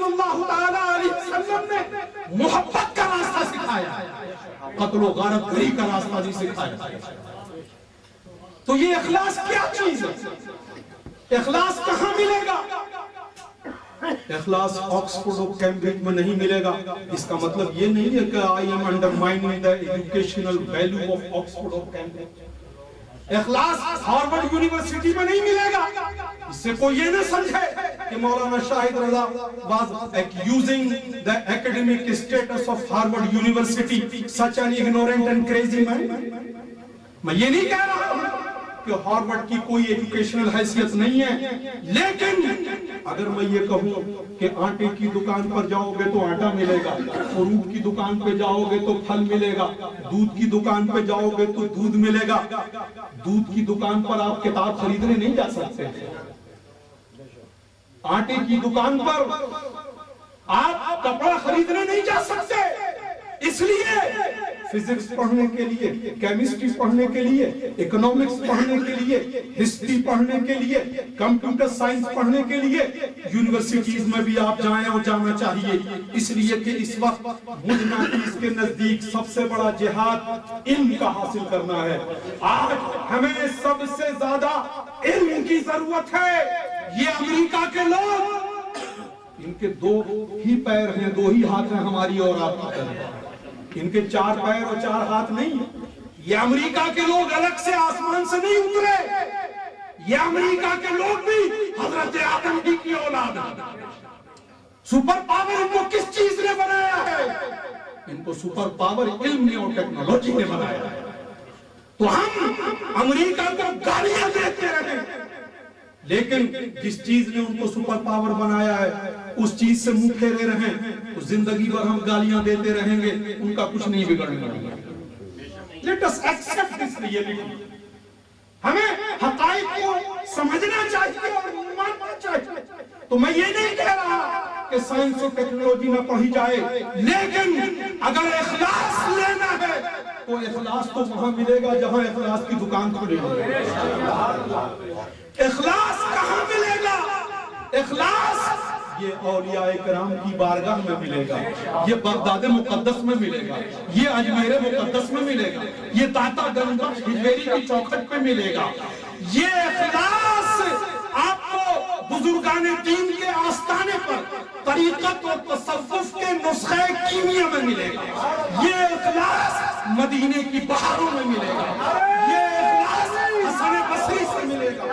اللہ تعالیٰ علیہ وسلم نے محبت کا راستہ سکھایا، قتل و غارت گری کا راستہ نہیں سکھایا۔ تو یہ اخلاص کیا چیز ہے؟ اخلاص کہاں ملے گا؟ اخلاص آکسفورڈ اور کیمبرج میں نہیں ملے گا۔ اس کا مطلب یہ نہیں ہے کہ I am undermining the educational value of Oxford or Cambridge۔ اخلاص ہارورڈ یونیورسٹی میں نہیں ملے گا۔ اس سے کوئی یہ نہ سمجھے کہ مولانا شاہد رضا was accusing the academic status of Harvard University such an ignorant and crazy man۔ میں یہ نہیں کہہ رہا ہوں کہ ہارورڈ کی کوئی ایجوکیشنل حیثیت نہیں ہے، لیکن اگر میں یہ کہوں کہ آٹے کی دکان پر جاؤ گے تو آٹا ملے گا، فروٹ کی دکان پہ جاؤ گے تو پھل ملے گا، دودھ کی دکان پہ جاؤ گے تو دودھ ملے گا، دودھ کی دکان پر آپ کتاب خریدنے نہیں جا سکتے، آٹے کی دکان پر آپ کپڑا خریدنے نہیں جا سکتے۔ اس لیے فزکس پڑھنے کے لیے، کیمسٹری پڑھنے کے لیے، اکنامکس پڑھنے کے لیے، ہسٹری پڑھنے کے لیے، کمپیوٹر سائنس پڑھنے کے لیے یونیورسٹیز میں بھی آپ جائیں اور جانا چاہیے، اس لیے کہ اس وقت مجمع کے نزدیک سب سے بڑا جہاد علم کا حاصل کرنا ہے۔ آج ہمیں سب سے زیادہ علم کی ضرورت ہے۔ یہ امریکہ کے لوگ، ان کے دو ہی پیر ہیں، دو ہی ہاتھ ہیں ہماری اور آپ کی طرح، ان کے چار پیر اور چار ہاتھ نہیں۔ یہ امریکہ کے لوگ الگ سے آسمان سے نہیں اترے، یہ امریکہ کے لوگ بھی حضرت آدم ہی کی اولاد ہیں۔ سپر پاور ان کو کس چیز نے بنایا ہے؟ ان کو سپر پاور علم نے اور ٹیکنالوجی نے بنایا ہے۔ تو ہم امریکہ کو گالیاں دیتے رہے، لیکن جس چیز نے ان کو سپر پاور بنایا ہے اس چیز سے منہ پھیرے رہیں، تو زندگی بھر ہم گالیاں دیتے رہیں گے، ان کا کچھ نہیں بگڑنے گا۔ Let us accept this reality۔ ہمیں حقائق کو سمجھنا چاہیے اور ماننا چاہیے۔ تو میں یہ نہیں کہہ رہا کہ سائنس اور ٹیکنالوجی نہ پڑھی جائے، لیکن اگر اخلاص لینا ہے تو اخلاص تو وہاں ملے گا جہاں اخلاص کی دکان کھلے گی۔ اخلاص کہاں ملے گا؟ اخلاص یہ اولیاء کرام کی بارگاہ میں ملے گا، یہ بغداد مقدس میں ملے گا، یہ اجمیر مقدس میں ملے گا، یہ داتا گنج بخش ہجویری کی چوکھٹ پہ ملے گا۔ یہ اخلاص آپ کو بزرگان دین کے آستانے پر طریقت اور تصوف کے نسخے کیمیا میں ملے گا۔ یہ اخلاص مدینے کی بہاروں میں ملے گا، یہ اخلاص حسن بصری سے ملے گا۔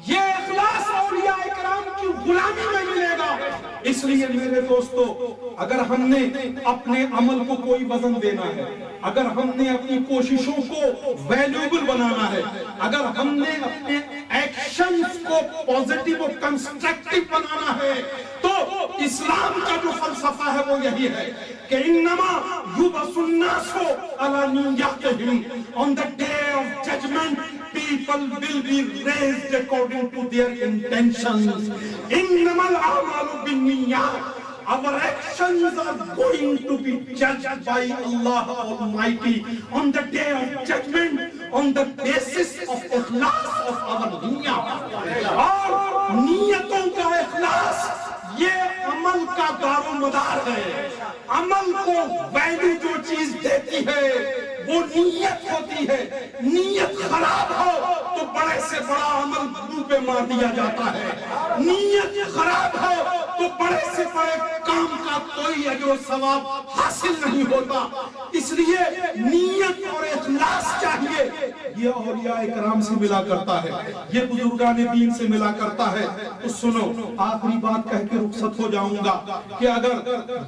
یہ اخلاص اولیاء کرام کی غلامی میں ملے گا۔ اس لیے میرے دوستو، اگر ہم نے اپنے عمل کو کوئی وزن دینا ہے، اگر ہم نے اپنی کوششوں کو ویلیوبل بنانا ہے، اگر ہم نے اپنے ایکشنز کو پوزیٹیو اور کنسٹرکٹیو بنانا ہے، تو اسلام کا جو فلسفہ ہے وہ یہی ہے کہ انما یبعث الناس علی نیتہم، on the day of judgment people will be raised according to their intentions۔ انما الاعمال بالنیات، our actions are going to be judged by Allah Almighty on the day of judgment on the basis of اخلاص of our نیت۔ اور نیتوں کا اخلاص یہ عمل کا دار و مدار ہے۔ عمل کو ویلیو جو چیز دیتی ہے وہ نیت ہوتی ہے۔ نیت خراب ہو تو بڑے سے بڑا عمل منہ پہ مار دیا جاتا ہے، نیت خراب ہو تو بڑے سے بڑے کام کا کوئی اجر و ثواب حاصل نہیں ہوتا۔ اس لیے نیت اور اخلاص چاہیے۔ یہ اولیاء کرام سے ملا کرتا ہے، یہ بزرگان دین سے ملا کرتا ہے۔ تو سنو، آخری بات کہہ کے رخصت ہو جاؤں گا کہ اگر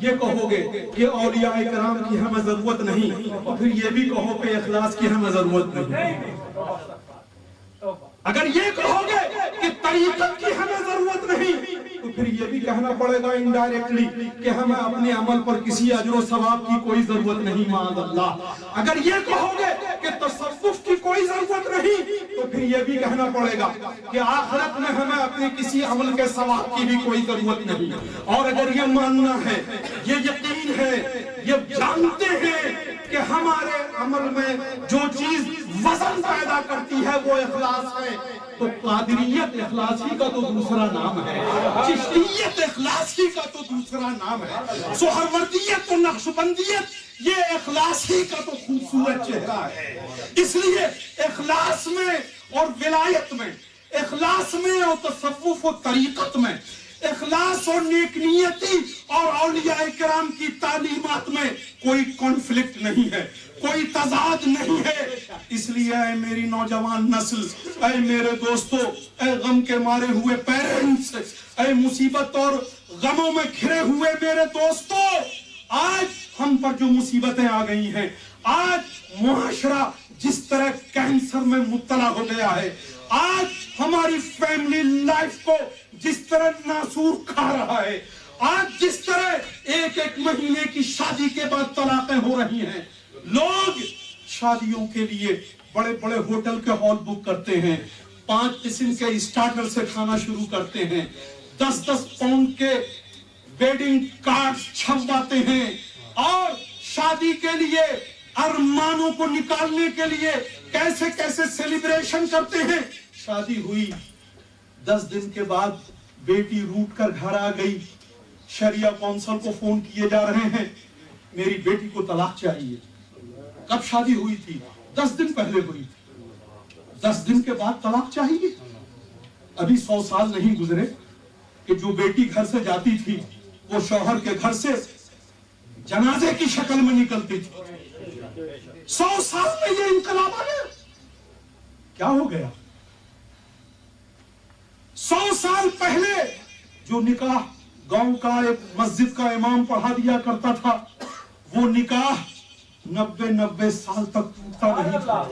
یہ کہو گے کہ اولیاء کرام کی ہمیں ضرورت نہیں، تو پھر یہ بھی کہو کہ اخلاص کی ہمیں ضرورت نہیں۔ اگر یہ کہو گے کہ طریقت کی ہمیں ضرورت نہیں، تو پھر یہ بھی کہنا پڑے گا انڈائریکٹلی کہ ہمیں اپنے عمل پر کسی اجر و ثواب کی کوئی ضرورت نہیں، معاذ اللہ۔ اگر یہ کہو گے کہ تصوف کی کوئی ضرورت نہیں، تو پھر یہ بھی کہنا پڑے گا کہ آخرت میں ہمیں اپنے کسی عمل کے ثواب کی بھی کوئی ضرورت نہیں۔ اور اگر یہ ماننا ہے، یہ یقین ہے، یہ جانتے ہیں کہ ہمارے عمل میں جو چیز وزن پیدا کرتی ہے وہ اخلاص ہے. تو قادریت اخلاص ہی کا تو دوسرا نام ہے, چشتیت اخلاص ہی کا تو دوسرا نام ہے, سہروردیت و نقشبندیت یہ اخلاص ہی کا تو خوبصورت چہرہ ہے. اس لیے اخلاص میں اور ولایت میں, اخلاص میں اور تصوف و طریقت میں, اخلاص اور نیک نیتی اور اولیاء کرام کی تعلیمات میں کوئی کانفلکٹ نہیں ہے, کوئی تضاد نہیں ہے. اس لیے اے میری نوجوان نسل, اے میرے دوستو, اے غم کے مارے ہوئے پیرنٹس, اے مصیبت اور غموں میں گھرے ہوئے میرے دوستو, آج ہم پر جو مصیبتیں آ گئی ہیں, آج معاشرہ جس طرح کینسر میں مبتلا ہو گیا ہے, آج ہماری فیملی لائف کو جس طرح ناسور کھا رہا ہے, آج جس طرح ایک ایک مہینے کی شادی کے بعد طلاقیں ہو رہی ہیں, لوگ شادیوں کے لیے بڑے بڑے ہوٹل کے ہال بک کرتے ہیں, 5 قسم کے اسٹارٹر سے کھانا شروع کرتے ہیں, 10-10 پاؤنڈ کے ویڈنگ کارڈ چھپواتے ہیں, اور شادی کے لیے ارمانوں کو نکالنے کے لیے کیسے کیسے سیلیبریشن کرتے ہیں. شادی ہوئی 10 دن کے بعد بیٹی روٹ کر گھر آ گئی, شریعہ کونسل کو فون کیے جا رہے ہیں, میری بیٹی کو طلاق چاہیے. کب شادی ہوئی تھی؟ 10 دن پہلے ہوئی تھی. 10 دن کے بعد طلاق چاہیے. ابھی 100 سال نہیں گزرے کہ جو بیٹی گھر سے جاتی تھی وہ شوہر کے گھر سے جنازے کی شکل میں نکلتی تھی. 100 سال میں یہ انقلاب آ گیا. کیا ہو گیا؟ 100 سال پہلے جو نکاح گاؤں کا ایک مسجد کا امام پڑھا دیا کرتا تھا, وہ نکاح 90 سال تک ٹوٹتا نہیں تھا.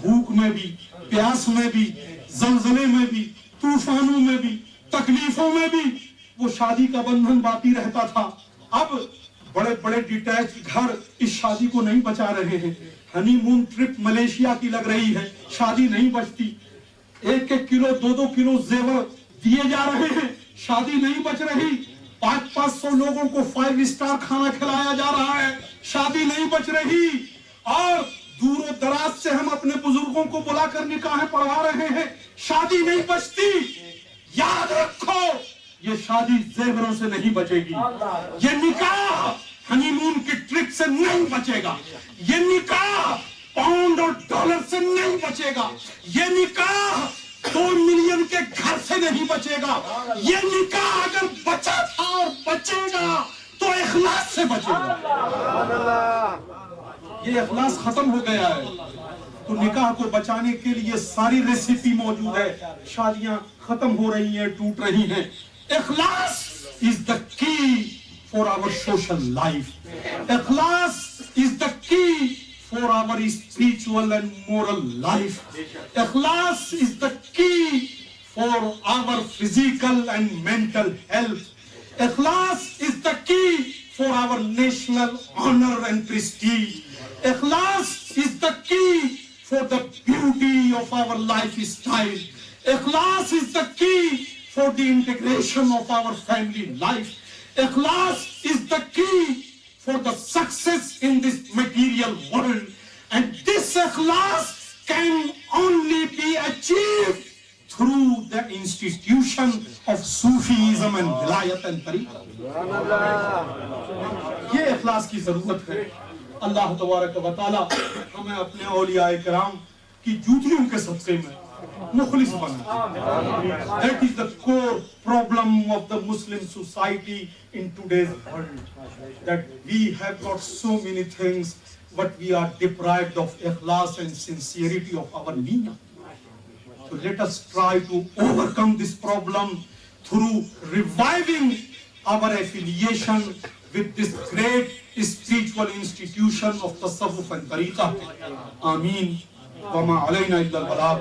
بھوک میں بھی, پیاس میں بھی, زلزلے میں بھی, طوفانوں میں بھی, تکلیفوں میں بھی وہ شادی کا بندھن باقی رہتا تھا. اب بڑے بڑے ڈیٹیچ گھر اس شادی کو نہیں بچا رہے ہیں. ہنی مون ٹرپ ملیشیا کی لگ رہی ہے, شادی نہیں بچتی. 1-1 کلو 2-2 کلو زیور دیے جا رہے ہیں, شادی نہیں بچ رہی. 500 لوگوں کو 5 اسٹار کھانا کھلایا جا رہا ہے, شادی نہیں بچ رہی. اور دور و دراز سے ہم اپنے بزرگوں کو بلا کر نکاحیں پڑھوا رہے ہیں, شادی نہیں بچتی. یاد رکھو, یہ شادی زیوروں سے نہیں بچے گی, یہ نکاح ہنی مون کی ٹرپ سے نہیں بچے گا, یہ نکاح پاؤنڈ اور ڈالر سے نہیں بچے گا, یہ نکاح 2 ملین کے گھر سے نہیں بچے گا. یہ نکاح اگر بچا تھا اور بچے گا تو اخلاص سے بچے گا. یہ اخلاص ختم ہو گیا ہے, تو نکاح کو بچانے کے لیے ساری ریسیپی موجود ہے. شادیاں ختم ہو رہی ہیں, ٹوٹ رہی ہیں. اخلاص is the key for our social life. اخلاص is the key for our spiritual and moral life. اخلاص is the key for our physical and mental health. اخلاص is the key for our national honor and prestige. اخلاص is the key for the beauty of our lifestyle. اخلاص is the key for the integration of our family life. Ikhlas is the key for the success in this material world. And this ikhlas can only be achieved through the institution of Sufism and Vilayat and Tariqat. یہ اخلاص کی ضرورت ہے. اللہ تبارک و تعالی ہمیں اپنے اولیاء کرام کی جوتیوں کے صدقے میں مخلص بنا. That is the core problem of the Muslim society in today's world. That we have got so many things, but we are deprived of ikhlas and sincerity of our niyyah. So let us try to overcome this problem through reviving our affiliation with this great spiritual institution of Tasawwuf and Tariqah. Ameen. وَمَا عَلَيْنَا إِلَّا الْبَلَاغُ.